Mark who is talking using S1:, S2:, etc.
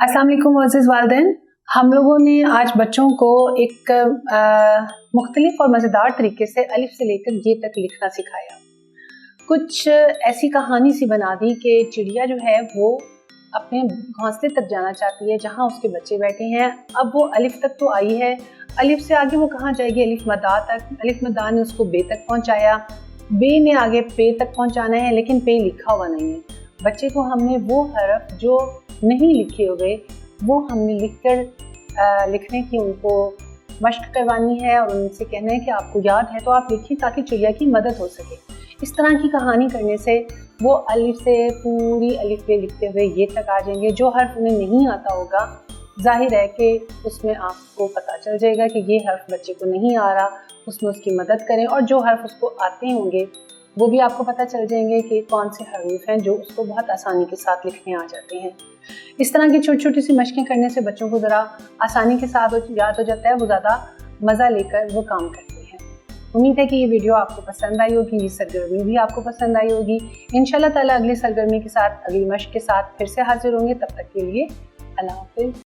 S1: अस्सलाम वालेकुम मोअज़्ज़िज़ वालिदैन। हम लोगों ने आज बच्चों को एक मुख्तलिफ और मज़ेदार तरीके से अलिफ से लेकर ये तक लिखना सिखाया। कुछ ऐसी कहानी सी बना दी कि चिड़िया जो है वो अपने घोंसले तक जाना चाहती है जहाँ उसके बच्चे बैठे हैं। अब वो अलिफ तक तो आई है, अलिफ से आगे वो कहाँ जाएगी? अलिफ मद्दा तक। अलिफ मद्दा ने उसको बे तक पहुँचाया, बे ने आगे पे तक पहुँचाना है, लेकिन पे लिखा हुआ नहीं है। बच्चे को हमने वो हरफ जो नहीं लिखे हुए वो हमने लिखने की उनको मशक करवानी है और उनसे कहना है कि आपको याद है तो आप लिखिए ताकि चिड़िया की मदद हो सके। इस तरह की कहानी करने से वो अलिफ से पूरी अलिफ पे लिखते हुए ये तक आ जाएंगे। जो हर्फ उन्हें नहीं आता होगा जाहिर है कि उसमें आपको पता चल जाएगा कि ये हर्फ बच्चे को नहीं आ रहा, उसमें उसकी मदद करें। और जो हर्फ उसको आते होंगे वो भी आपको पता चल जाएंगे कि कौन से हरूफ हैं जो उसको बहुत आसानी के साथ लिखने आ जाते हैं। इस तरह की छोटी छोटी सी मशकें करने से बच्चों को ज़रा आसानी के साथ याद हो जाता है, वो ज़्यादा मज़ा लेकर वो काम करते हैं। उम्मीद है कि ये वीडियो आपको पसंद आई होगी, ये सरगर्मी भी आपको पसंद आई होगी। इंशाल्लाह ताला अगली सरगर्मी के साथ, अगली मशक के साथ फिर से हाजिर होंगे। तब तक के लिए अल्लाह हाफ़िज़।